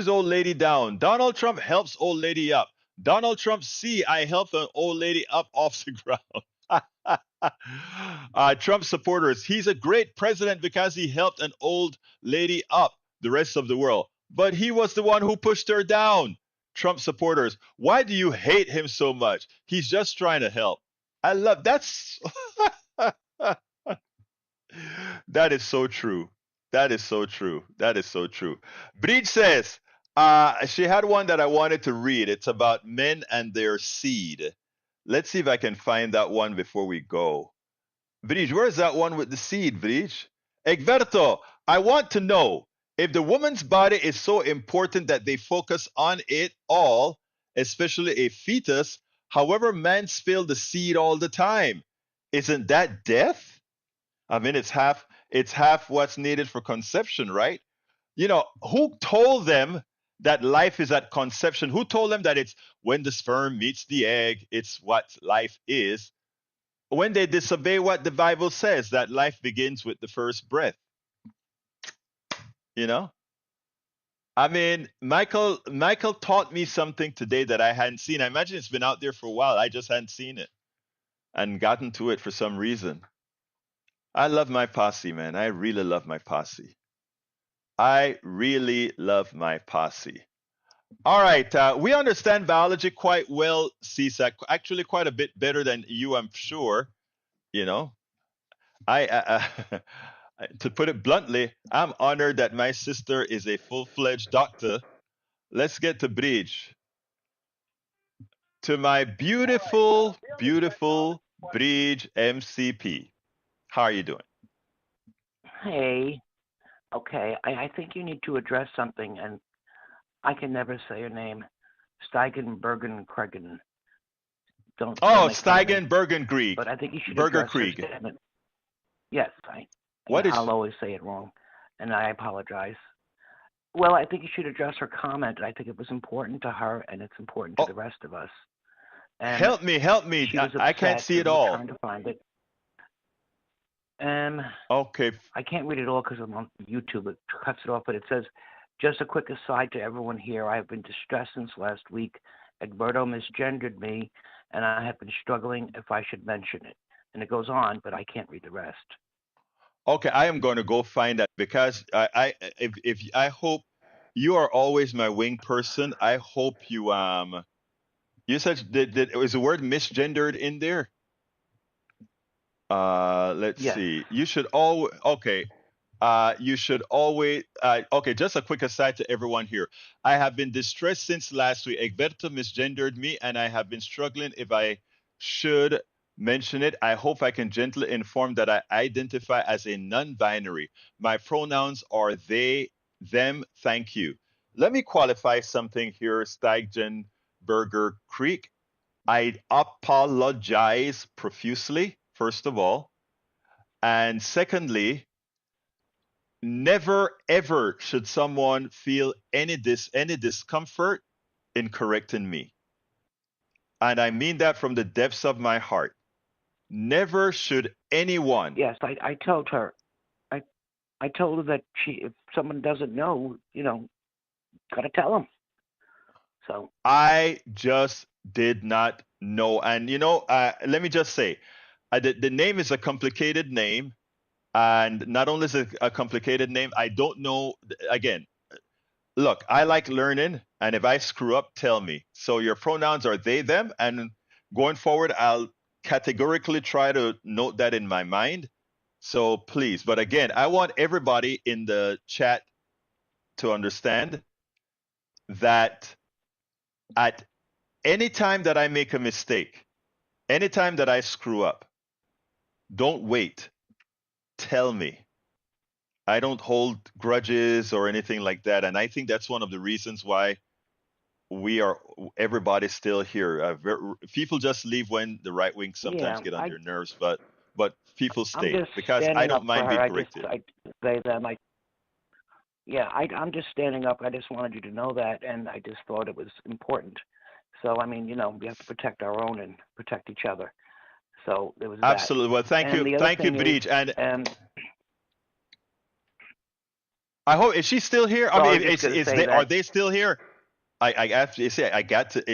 old lady down. Donald Trump helps old lady up. Donald Trump, see, I helped an old lady up off the ground. Trump supporters, he's a great president because he helped an old lady up. The rest of the world, but he was the one who pushed her down. Trump supporters, why do you hate him so much? He's just trying to help. I love that's that is so true. That is so true. That is so true. Breach says, she had one that I wanted to read. It's about men and their seed. Let's see if I can find that one before we go. Breach, where's that one with the seed, Breach? Egberto, I want to know if the woman's body is so important that they focus on it all, especially a fetus. However, men spill the seed all the time. Isn't that death? I mean, it's half what's needed for conception, right? Who told them that life is at conception? Who told them that it's when the sperm meets the egg, it's what life is? When they disobey what the Bible says, that life begins with the first breath. I mean, Michael taught me something today that I hadn't seen. I imagine it's been out there for a while. I just hadn't seen it and gotten to it for some reason. I love my posse, man. I really love my posse. I really love my posse. All right. We understand biology quite well, CSAC. Actually, quite a bit better than you, I'm sure. I to put it bluntly, I'm honored that my sister is a full-fledged doctor. Let's get to Bridge. To my beautiful, beautiful Bridge MCP. How are you doing? Hey, okay. I think you need to address something, and I can never say your name. Steigen, Bergen, Kregen. Don't Steigen, Bergen, Krieg. But I think you should Berger address your Krieg. statement. Yes, I'll always say it wrong, and I apologize. Well, I think you should address her comment. I think it was important to her, and it's important to the rest of us. And help me. I can't see it all. Trying to find it. Okay. I can't read it all because I'm on YouTube. It cuts it off, but it says, just a quick aside to everyone here. I have been distressed since last week. Egberto misgendered me, and I have been struggling if I should mention it. And it goes on, but I can't read the rest. Okay, I am going to go find that because I hope you are always my wing person. I hope you said that was the word misgendered in there. Let's Yes. see. You should always okay. You should always okay. Just a quick aside to everyone here. I have been distressed since last week. Egberto misgendered me, and I have been struggling if I should mention it. I hope I can gently inform that I identify as a non-binary. My pronouns are they, them. Thank you. Let me qualify something here, Steigenberger Creek. I apologize profusely, first of all. And secondly, never ever should someone feel any discomfort in correcting me. And I mean that from the depths of my heart. Never should anyone. Yes, I told her. I told her that if someone doesn't know, gotta tell them. So I just did not know. And let me just say, the name is a complicated name. And not only is it a complicated name, I don't know. Again, look, I like learning, and if I screw up, tell me. So your pronouns are they, them, and going forward, I'll categorically try to note that in my mind. So please, but again, I want everybody in the chat to understand that at any time that I make a mistake, anytime that I screw up, don't wait. Tell me. I don't hold grudges or anything like that. And I think that's one of the reasons why everybody's still here. People just leave when the right wing sometimes get on their nerves, but people stay because I don't mind being corrected. I'm just standing up. I just wanted you to know that, and I just thought it was important. So, I mean, we have to protect our own and protect each other. So there was absolutely. That. Well, thank you, Bridge. And I hope is she still here? I mean, are they still here? I have to say I got to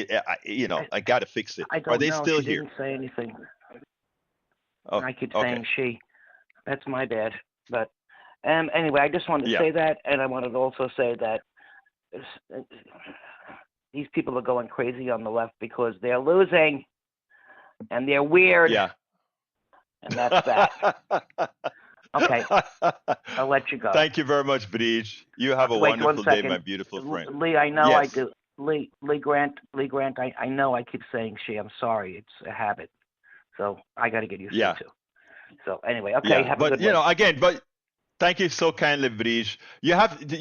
I got to fix it. Are they still here? Didn't say anything. Oh, I keep saying she. That's my bad. But anyway, I just wanted to say that, and I wanted to also say that these people are going crazy on the left because they're losing, and they're weird. Yeah. And that's that. Okay, I'll let you go. Thank you very much, Bridge. You have a wonderful day, my beautiful friend. Lee, I know I do. Lee Grant, I know I keep saying she. I'm sorry. It's a habit. So I got to get used to it too. So anyway, okay, have a good one. Again, but thank you so kindly, Bridge. You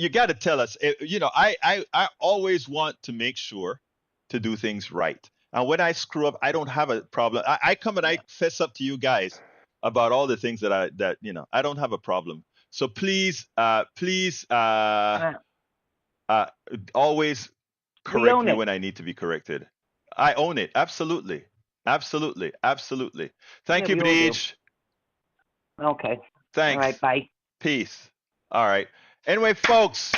got to tell us, I always want to make sure to do things right. And when I screw up, I don't have a problem. I come and I fess up to you guys about all the things that I don't have a problem. So please always correct me when I need to be corrected. I own it. Absolutely. Thank you, Bridge. Okay. Thanks. All right, bye. Peace. All right. Anyway, folks,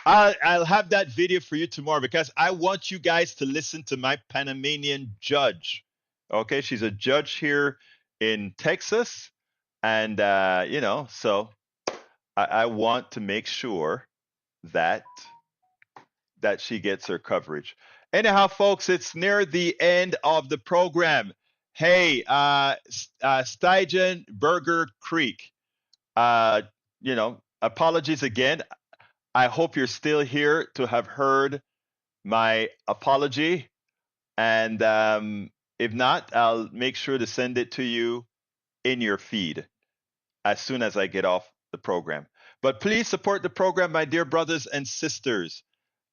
I'll have that video for you tomorrow because I want you guys to listen to my Panamanian judge. Okay, she's a judge here in Texas, and so I want to make sure that she gets her coverage. Anyhow, folks, it's near the end of the program. Hey, Steigenberger Creek, apologies again. I hope you're still here to have heard my apology, and if not, I'll make sure to send it to you in your feed as soon as I get off the program. But please support the program, my dear brothers and sisters.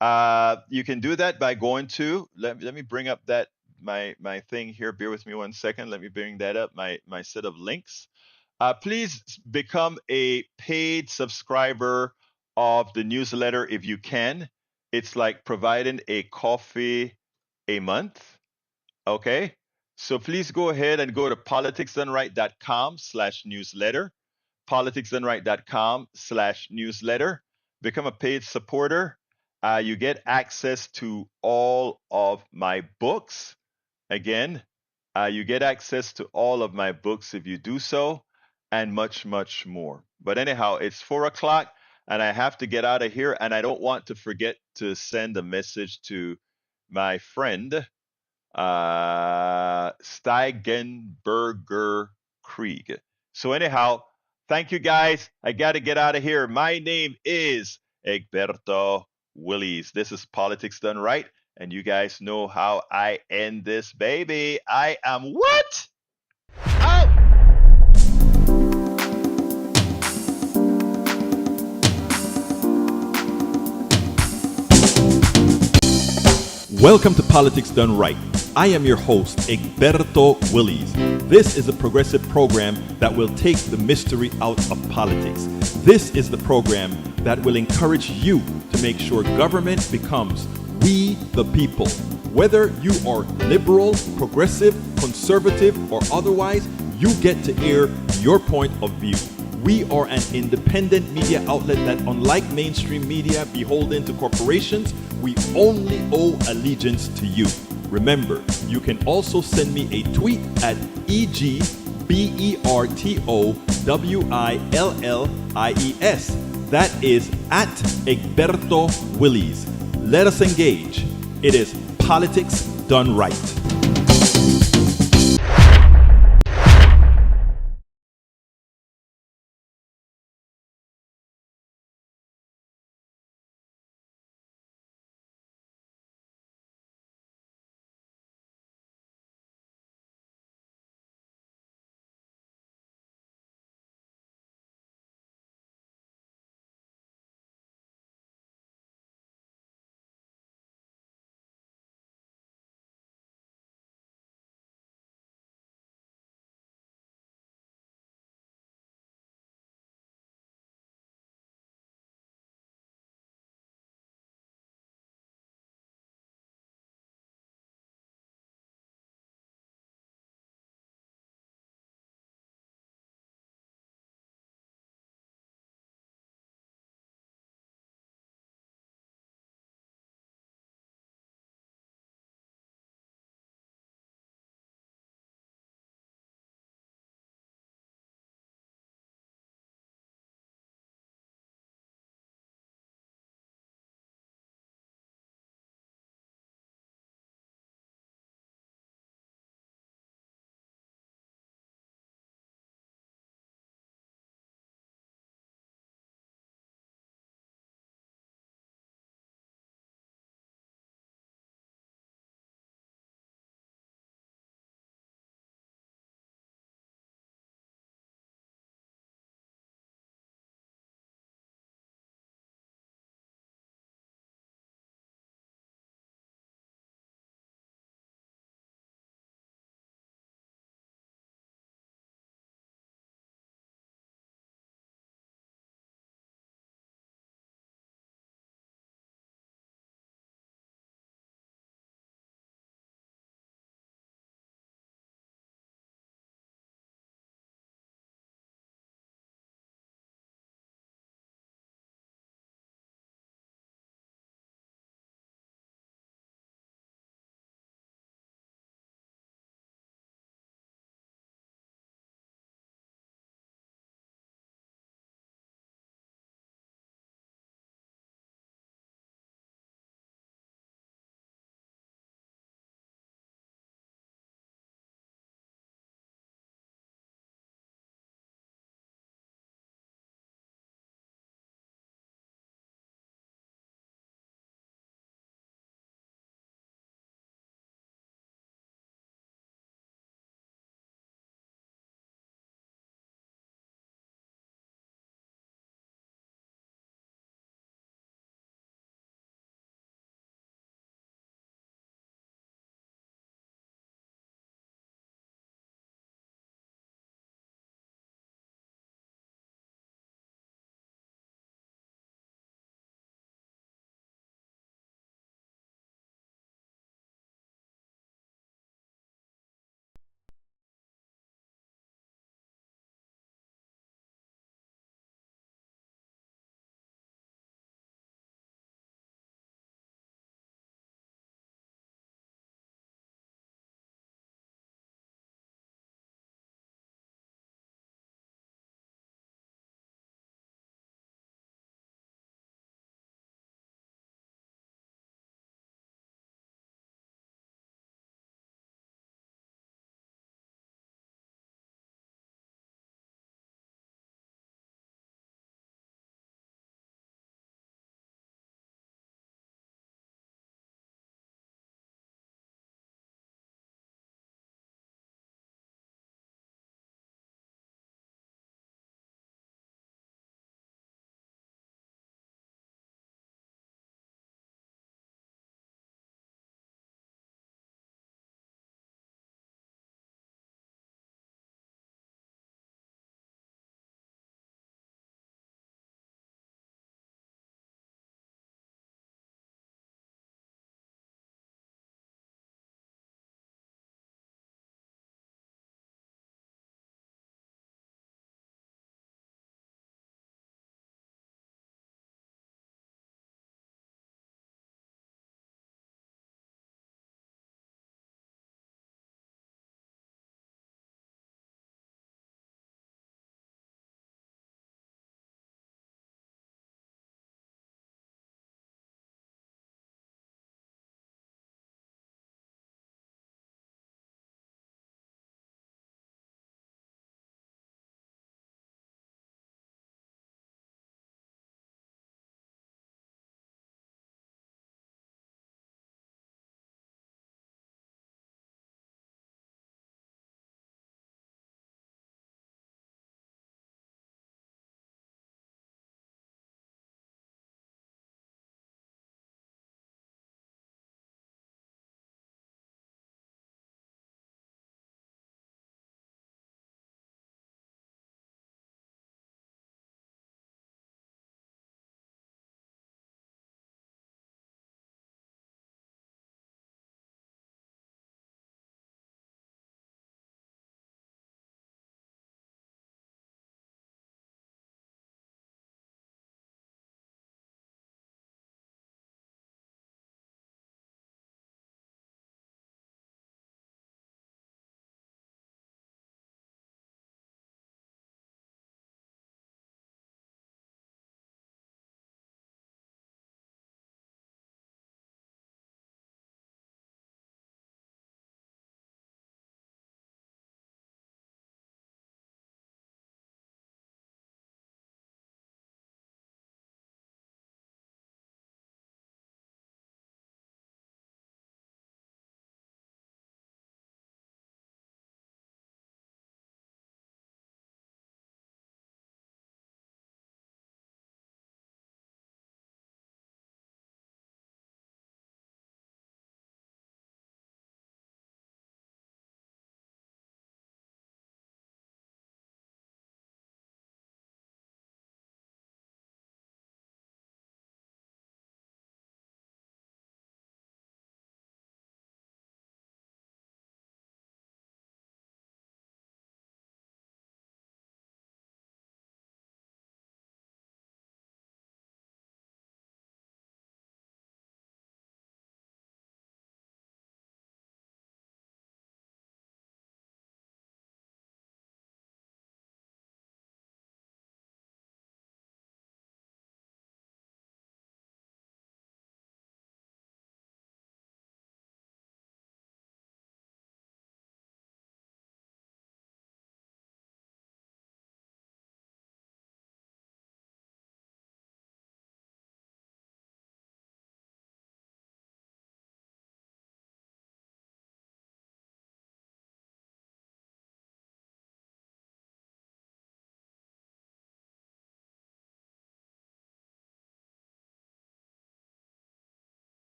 You can do that by going to let me bring up that my thing here. Bear with me 1 second. Let me bring that up. My set of links. Please become a paid subscriber of the newsletter if you can. It's like providing a coffee a month. Okay. So please go ahead and go to politicsdoneright.com/newsletter. politicsdoneright.com/newsletter. Become a paid supporter. You get access to all of my books. Again, You get access to all of my books if you do so, and much, much more. But anyhow, it's 4 o'clock, and I have to get out of here, and I don't want to forget to send a message to my friend, Steigenberger Krieg. So anyhow, thank you guys. I got to get out of here. My name is Egberto Willies. This is Politics Done Right. And you guys know how I end this baby. I am what? Out! Welcome to Politics Done Right. I am your host, Egberto Willies. This is a progressive program that will take the mystery out of politics. This is the program that will encourage you to make sure government becomes we the people. Whether you are liberal, progressive, conservative, or otherwise, you get to air your point of view. We are an independent media outlet that, unlike mainstream media beholden to corporations, we only owe allegiance to you. Remember, you can also send me a tweet at EGBERTOWILLIES. That is at Egberto Willies. Let us engage. It is Politics Done Right.